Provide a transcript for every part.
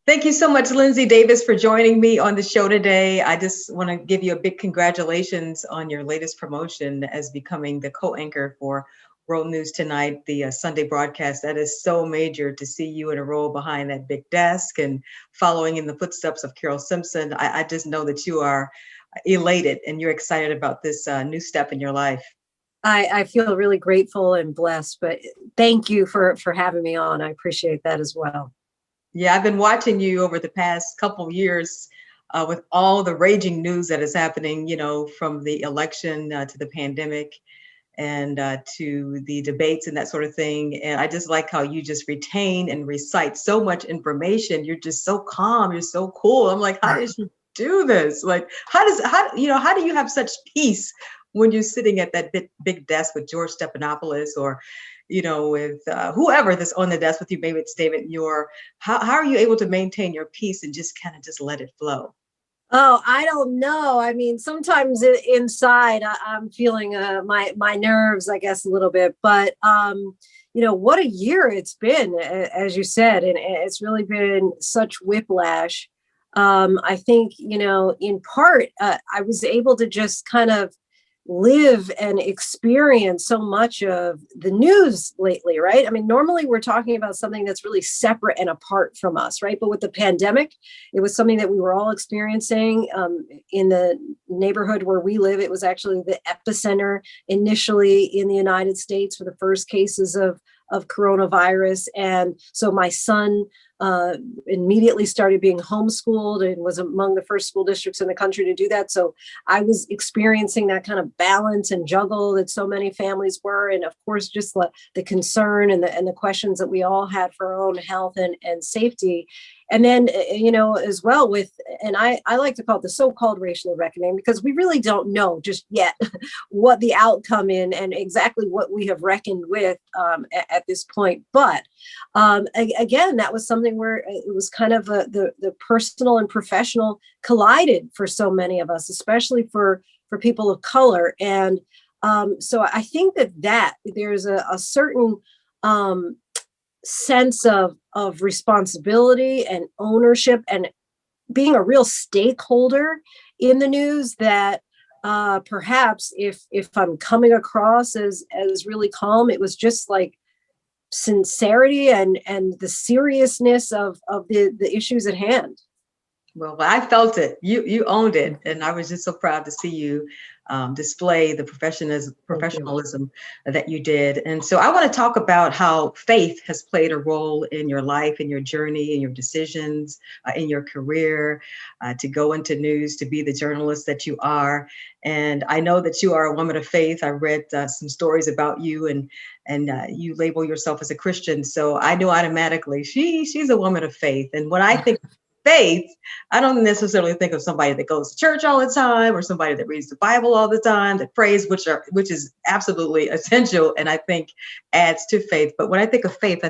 Thank you so much, Linsey Davis, for joining me on the show today. I just want to give you a big congratulations on your latest promotion as becoming the co-anchor for World News Tonight, the Sunday broadcast. That is so major to see you in a role behind that big desk and following in the footsteps of Carol Simpson. I just know that you are elated and you're excited about this new step in your life. I feel really grateful and blessed, but thank you for having me on. I appreciate that as well. Yeah, I've been watching you over the past couple of years with all the raging news that is happening, from the election to the pandemic and to the debates and that sort of thing. And I just like how you just retain and recite so much information. You're just so calm. You're so cool. I'm like, how did you do this? Like, how do you have such peace when you're sitting at that big desk with George Stephanopoulos or with whoever that's on the desk with you, maybe it's David Muir. How are you able to maintain your peace and just kind of just let it flow? Oh, I don't know. I mean, sometimes inside I'm feeling my nerves, I guess, a little bit. But what a year it's been, as you said, and it's really been such whiplash. I think in part I was able to just kind of live and experience so much of the news lately, right? I mean, normally we're talking about something that's really separate and apart from us, right? But with the pandemic, it was something that we were all experiencing in the neighborhood where we live. It was actually the epicenter initially in the United States for the first cases of coronavirus. And so my son immediately started being homeschooled and was among the first school districts in the country to do that. So I was experiencing that kind of balance and juggle that so many families were. And of course, just the concern and the questions that we all had for our own health and safety. And then, as well and I like to call it the so-called racial reckoning, because we really don't know just yet what the outcome and exactly what we have reckoned with at this point. But again, that was something where it was kind of the personal and professional collided for so many of us, especially for people of color. And so I think that there's a certain sense of responsibility and ownership and being a real stakeholder in the news that perhaps if I'm coming across as really calm, it was just like sincerity and the seriousness of the issues at hand. Well, I felt it. You owned it, and I was just so proud to see you display the professionalism that you did. And so I want to talk about how faith has played a role in your life, in your journey, in your decisions, in your career, to go into news, to be the journalist that you are. And I know that you are a woman of faith. I read some stories about you, and you label yourself as a Christian. So I knew automatically she's a woman of faith. And when I think faith, I don't necessarily think of somebody that goes to church all the time or somebody that reads the Bible all the time, that prays, which is absolutely essential and I think adds to faith. But when I think of faith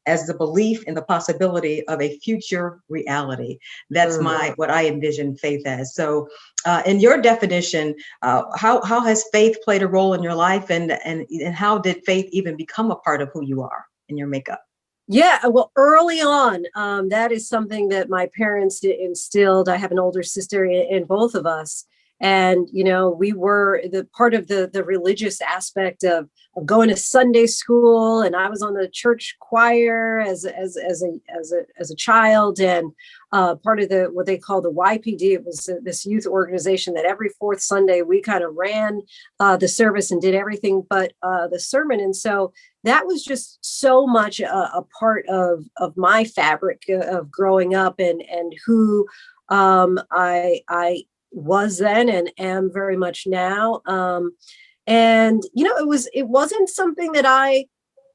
as the belief in the possibility of a future reality. That's what I envision faith as. So in your definition, how has faith played a role in your life, and how did faith even become a part of who you are in your makeup? Yeah, well, early on, that is something that my parents instilled. I have an older sister in both of us. And, we were the part of the religious aspect of going to Sunday school. And I was on the church choir as a child, and part of what they call the YPD. It was this youth organization that every fourth Sunday we kind of ran the service and did everything but the sermon. And so that was just so much a part of my fabric of growing up and who I was then and am very much now. And it wasn't something that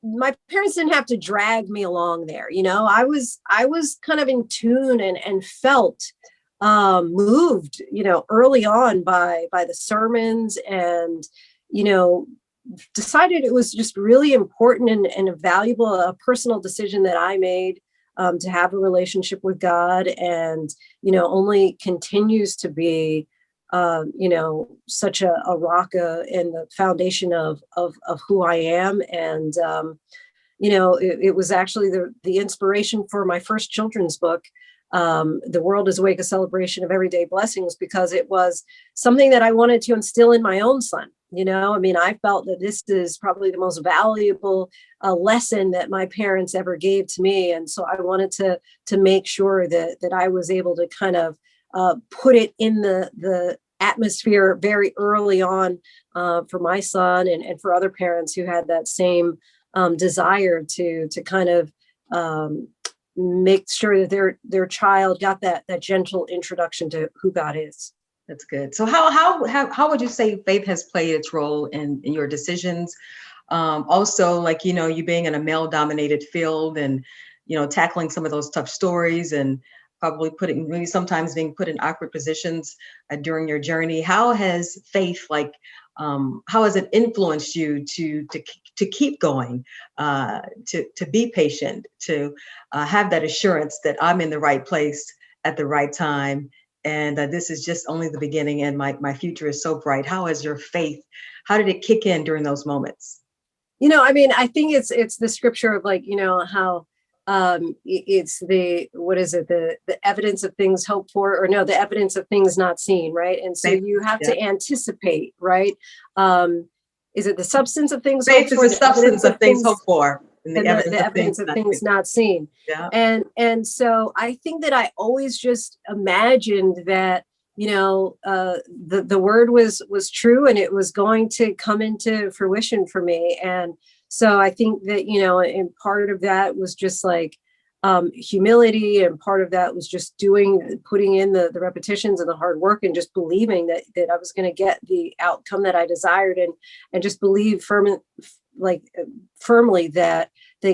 my parents didn't have to drag me along there. I was kind of in tune and felt moved, early on by the sermons, and decided it was just really important and a valuable, a personal decision that I made to have a relationship with God, and, only continues to be, such a rock in the foundation of who I am. And, it was actually the inspiration for my first children's book. The World is Awake, a celebration of everyday blessings, because it was something that I wanted to instill in my own son. I mean, I felt that this is probably the most valuable lesson that my parents ever gave to me. And so I wanted to make sure that I was able to kind of put it in the atmosphere very early on for my son and for other parents who had that same desire to kind of make sure that their child got that gentle introduction to who God is. That's good. So how would you say faith has played its role in your decisions? Also, like, you being in a male dominated field and, tackling some of those tough stories and probably maybe sometimes being put in awkward positions during your journey. How has faith, how has it influenced you to keep going, to be patient, to have that assurance that I'm in the right place at the right time, and this is just only the beginning, and my future is so bright? How has your faith, how did it kick in during those moments? I mean, I think it's the scripture of how it's what is it, the evidence of things hoped for, or no, the evidence of things not seen, right? And so you have to anticipate, right? Is it the substance of things faith hoped for? Is the substance of things hoped for, and the evidence of things not seen. Yeah. And so I think that I always just imagined that the word was true, and it was going to come into fruition for me. And so I think that, and part of that was just humility, and part of that was just putting in the repetitions and the hard work, and just believing that I was going to get the outcome that I desired, and just believe firmly that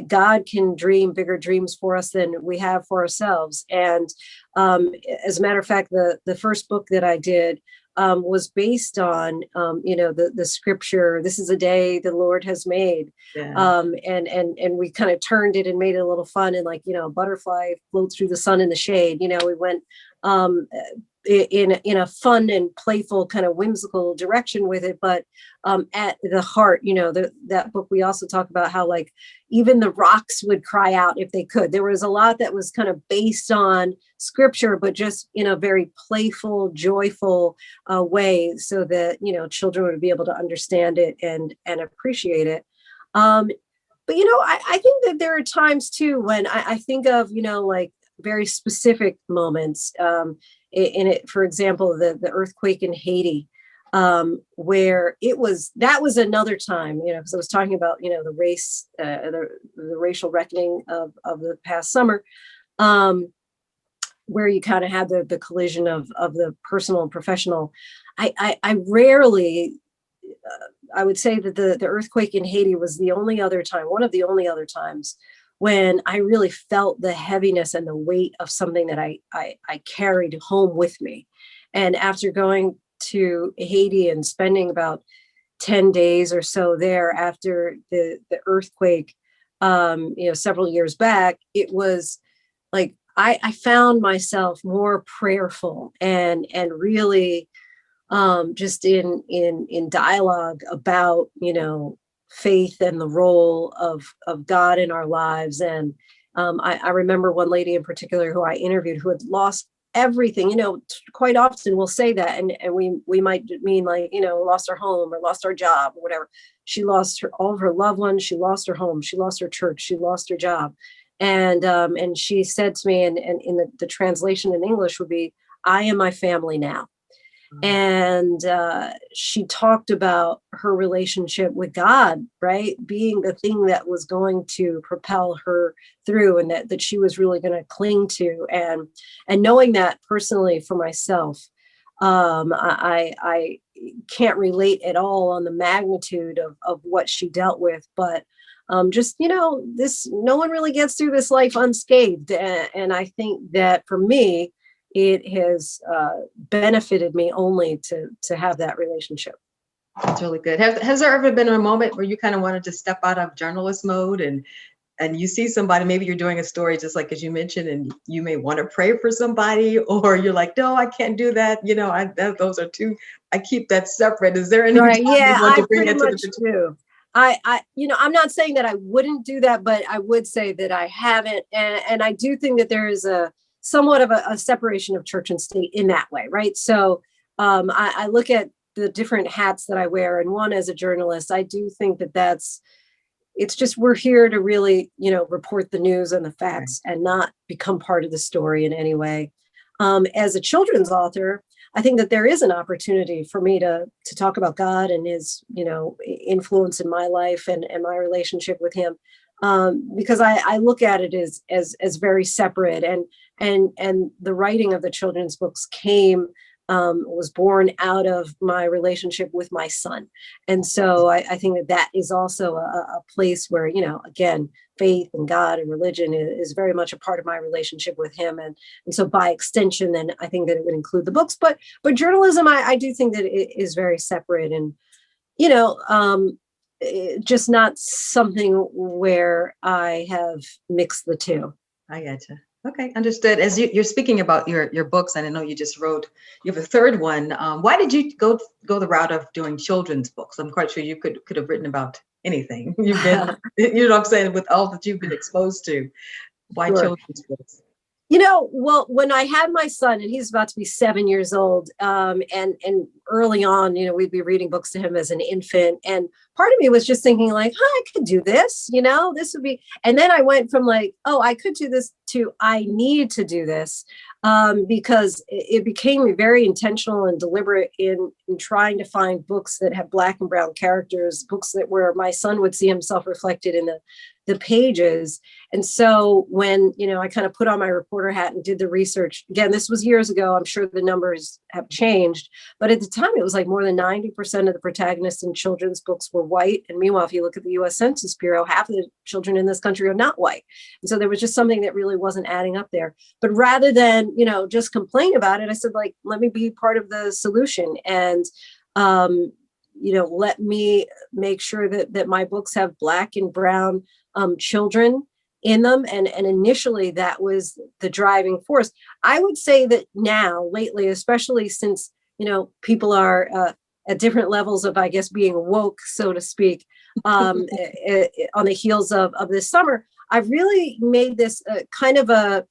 God can dream bigger dreams for us than we have for ourselves. And as a matter of fact, the first book that I did was based on, the scripture, "This is a day the Lord has made." Yeah. And we kind of turned it and made it a little fun, and a butterfly floats through the sun in the shade. We went in a fun and playful kind of whimsical direction with it. But at the heart, that book, we also talk about how even the rocks would cry out if they could. There was a lot that was kind of based on scripture, but just in a very playful, joyful way, so that, children would be able to understand it and appreciate it. But, I think that there are times too when I think of, very specific moments in it. For example, the earthquake in Haiti, where that was another time, because I was talking about, the race, the racial reckoning of the past summer, where you kind of had the collision of the personal and professional. I rarely, I would say that the earthquake in Haiti was one of the only other times when I really felt the heaviness and the weight of something that I carried home with me. And after going to Haiti and spending about 10 days or so there after the earthquake, several years back, it was I found myself more prayerful and really just in dialogue about, faith and the role of God in our lives. And I remember one lady in particular who I interviewed who had lost everything. Quite often we'll say that, and we might mean lost our home or lost our job or whatever. She lost all of her loved ones. She lost her home. She lost her church. She lost her job. And she said to me, and in the translation in English would be, "I am my family now." And she talked about her relationship with God, right, being the thing that was going to propel her through, and that she was really going to cling to. And knowing that personally for myself, I can't relate at all on the magnitude of what she dealt with, but just, this, no one really gets through this life unscathed. And I think that for me, it has benefited me only to have that relationship. That's really good. Has there ever been a moment where you kind of wanted to step out of journalist mode and you see somebody, maybe you're doing a story just like as you mentioned, and you may want to pray for somebody, or you're like, no, I can't do that. Those are two. I keep that separate. Is there any time you want to bring it to the? I'm not saying that I wouldn't do that, but I would say that I haven't. And I do think that there is a somewhat of a separation of church and state in that way, right? So I look at the different hats that I wear, and one as a journalist, I do think that it's just, we're here to really, report the news and the facts and not become part of the story in any way. As a children's author, I think that there is an opportunity for me to talk about God and his, influence in my life and my relationship with him. Because I look at it as very separate, and the writing of the children's books was born out of my relationship with my son. And so I think that is also a place where, again, faith and God and religion is very much a part of my relationship with him. And so by extension, then I think that it would include the books, but journalism, I do think that it is very separate, and, just not something where I have mixed the two. I gotcha. Okay, understood. As you're speaking about your books, and I know you just wrote, you have a third one. Why did you go the route of doing children's books? I'm quite sure you could have written about anything. You've been, you know what I'm saying, with all that you've been exposed to. Why Sure. children's books? Well, when I had my son, and he's about to be 7 years old, and early on, we'd be reading books to him as an infant, and part of me was just thinking like, I could do this, this would be, and then I went from like, oh, I could do this to I need to do this, because it became very intentional and deliberate in trying to find books that have Black and brown characters, books where my son would see himself reflected in the pages. And so when, I kind of put on my reporter hat and did the research, again, this was years ago, I'm sure the numbers have changed, but at the time it was like more than 90% of the protagonists in children's books were white. And meanwhile, if you look at the US Census Bureau, half of the children in this country are not white. And so there was just something that really wasn't adding up there. But rather than, just complain about it, I said, like, let me be part of the solution. And, let me make sure that my books have Black and brown children in them. And initially that was the driving force. I would say that now, lately, especially since, people are at different levels of, I guess, being woke, so to speak, on the heels of this summer, I've really made this kind of a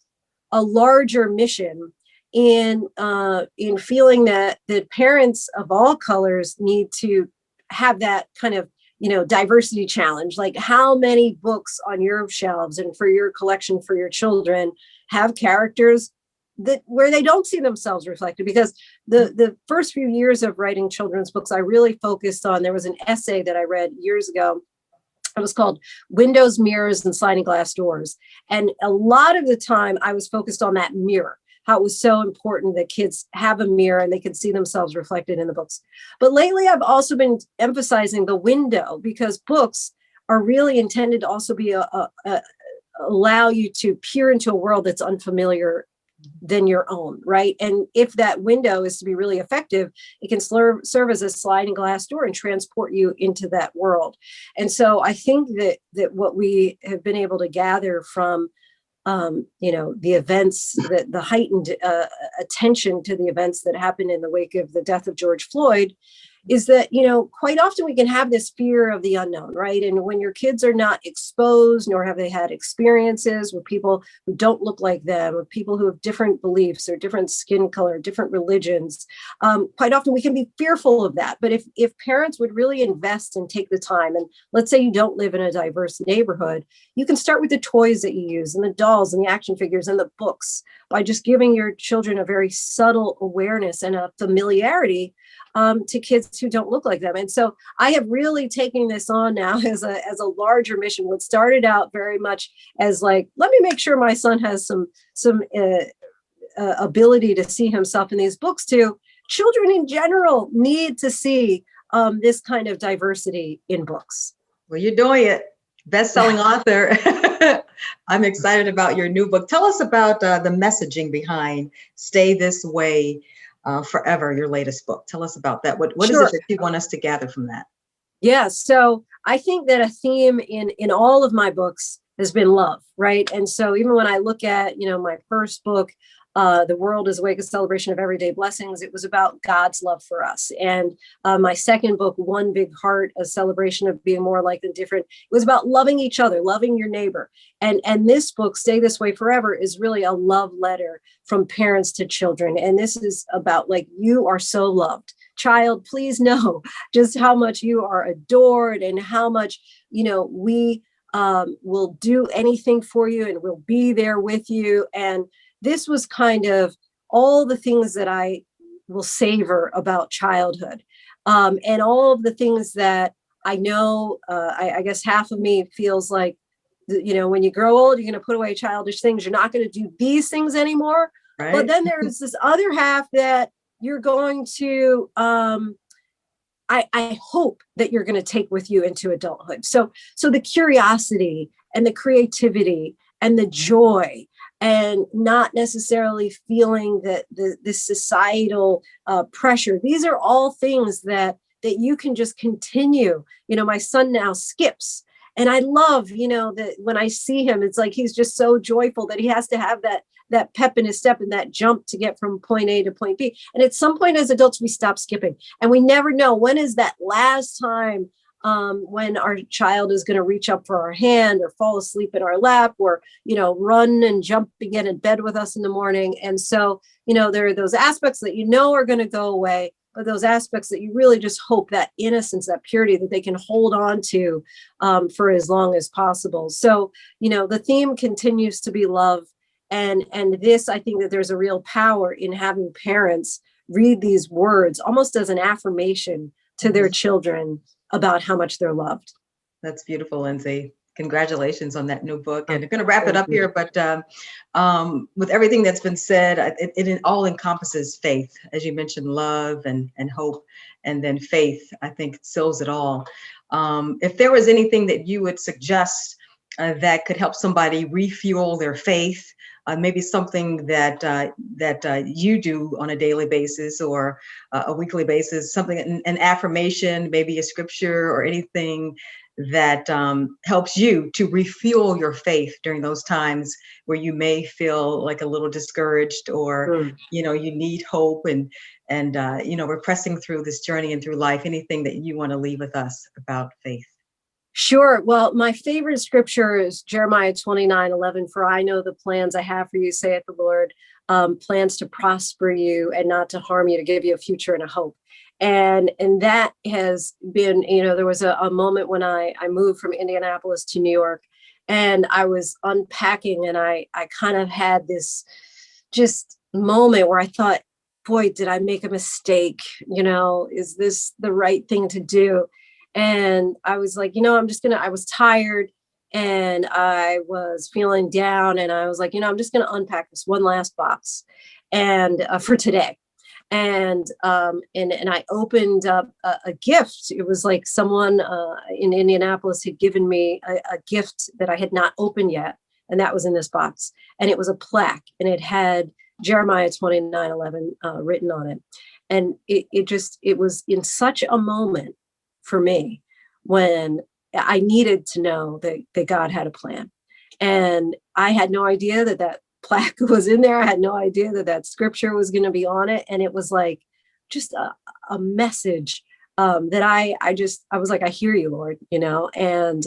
larger mission in feeling that parents of all colors need to have that kind of diversity challenge. Like, how many books on your shelves and for your collection for your children have characters where they don't see themselves reflected? Because the first few years of writing children's books, I really focused on, there was an essay that I read years ago. It was called Windows, Mirrors, and Sliding Glass Doors. And a lot of the time I was focused on that mirror, how it was so important that kids have a mirror and they can see themselves reflected in the books. But lately I've also been emphasizing the window, because books are really intended to also be allow you to peer into a world that's unfamiliar than your own, right? And if that window is to be really effective, it can serve as a sliding glass door and transport you into that world. And so I think that what we have been able to gather from the events, the heightened attention to the events that happened in the wake of the death of George Floyd, is that, quite often we can have this fear of the unknown, right? And when your kids are not exposed, nor have they had experiences with people who don't look like them, with people who have different beliefs or different skin color, different religions, quite often we can be fearful of that. But if parents would really invest and take the time, and let's say you don't live in a diverse neighborhood, you can start with the toys that you use and the dolls and the action figures and the books, by just giving your children a very subtle awareness and a familiarity to kids who don't look like them. And so I have really taken this on now as a larger mission. What started out very much as like, let me make sure my son has some ability to see himself in these books, to children in general need to see this kind of diversity in books. Well, you're doing it. Best-selling author. I'm excited about your new book. Tell us about the messaging behind Stay This Way Forever, your latest book. Tell us about that. What Sure. is it that you want us to gather from that? Yeah, so I think that a theme in all of my books has been love, right? And so even when I look at, my first book, The World is Awake, a Celebration of Everyday Blessings, it was about God's love for us. And my second book, One Big Heart, a celebration of being more alike than different, it was about loving each other, loving your neighbor. And this book, Stay This Way Forever, is really a love letter from parents to children. And this is about, like, you are so loved. Child, please know just how much you are adored and how much, we will do anything for you and we'll be there with you. And this was kind of all the things that I will savor about childhood, and all of the things that I know, I guess half of me feels like, when you grow old, you're going to put away childish things. You're not going to do these things anymore. Right. But then there's this other half that you're going to, I hope that you're going to take with you into adulthood. So the curiosity and the creativity and the joy, and not necessarily feeling that the societal pressure. These are all things that you can just continue. My son now skips, and I love, that when I see him, it's like he's just so joyful that he has to have that pep in his step and that jump to get from point A to point B. And at some point as adults, we stop skipping, and we never know when is that last time when our child is going to reach up for our hand or fall asleep in our lap, or, run and jump and get in bed with us in the morning. And so, there are those aspects that are going to go away, but those aspects that you really just hope, that innocence, that purity, that they can hold on to for as long as possible. So, the theme continues to be love. And this, I think that there's a real power in having parents read these words almost as an affirmation to their children about how much they're loved. That's beautiful, Linsey. Congratulations on that new book. And I'm going to wrap it up here, but with everything that's been said, it all encompasses faith. As you mentioned, love and hope, and then faith, I think, seals it all. If there was anything that you would suggest that could help somebody refuel their faith, maybe something that you do on a daily basis or a weekly basis, something, an affirmation, maybe a scripture or anything that helps you to refuel your faith during those times where you may feel like a little discouraged, or you need hope, and we're pressing through this journey and through life. Anything that you want to leave with us about faith? Sure. Well, my favorite scripture is Jeremiah 29:11. For I know the plans I have for you, saith the Lord, plans to prosper you and not to harm you, to give you a future and a hope. And that has been, there was a moment when I moved from Indianapolis to New York, and I was unpacking, and I kind of had this just moment where I thought, boy, did I make a mistake? Is this the right thing to do? And I was like, I was tired and I was feeling down, and I was like, I'm just going to unpack this one last box and for today. And I opened up a gift. It was like someone in Indianapolis had given me a gift that I had not opened yet. And that was in this box. And it was a plaque, and it had Jeremiah 29:11 written on it. And it was in such a moment for me when I needed to know that God had a plan. And I had no idea that plaque was in there. I had no idea that scripture was going to be on it. And it was like just a message that I was like, I hear you, Lord, and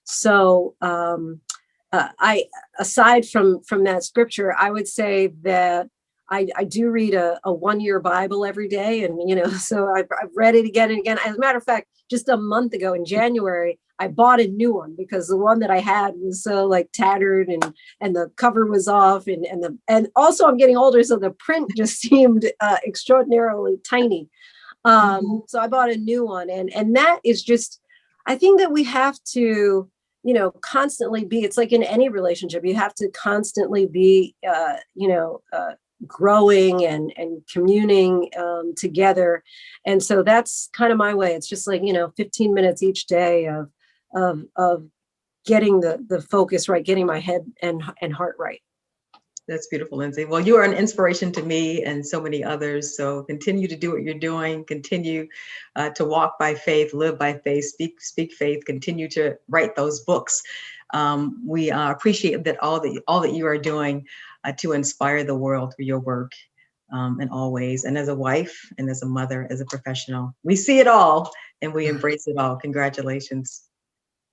so I, aside from that scripture, I would say that I do read a 1-year Bible every day. And, so I've read it again and again. As a matter of fact, just a month ago in January, I bought a new one because the one that I had was so like tattered and the cover was off, and also I'm getting older. So the print just seemed extraordinarily tiny. So I bought a new one, and that is just, I think that we have to, constantly be, it's like in any relationship, you have to constantly be, growing and communing together. And so that's kind of my way. It's just like, 15 minutes each day of getting the focus right, getting my head and heart right. That's beautiful, Linsey. Well, you are an inspiration to me and so many others. So continue to do what you're doing. Continue to walk by faith, live by faith, speak faith. Continue to write those books. We appreciate that all that you are doing to inspire the world through your work in all ways. And as a wife and as a mother, as a professional, we see it all and we embrace it all. Congratulations.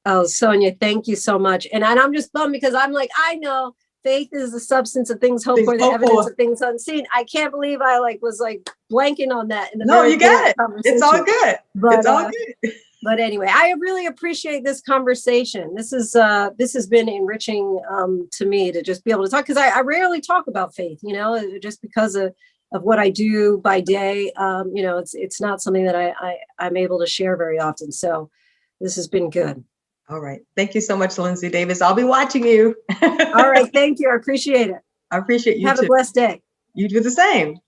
Oh, Sonya, thank you so much. And I'm just bummed because I'm like, I know faith is the substance of things hoped for, the evidence of things unseen. I can't believe I was blanking on that in the No, you got it. It's all good. It's all good. But anyway, I really appreciate this conversation. This has been enriching to me to just be able to talk, because I rarely talk about faith, just because of what I do by day. It's not something that I'm able to share very often. So this has been good. All right. Thank you so much, Linsey Davis. I'll be watching you. All right. Thank you. I appreciate it. I appreciate you too. Have a blessed day. You do the same.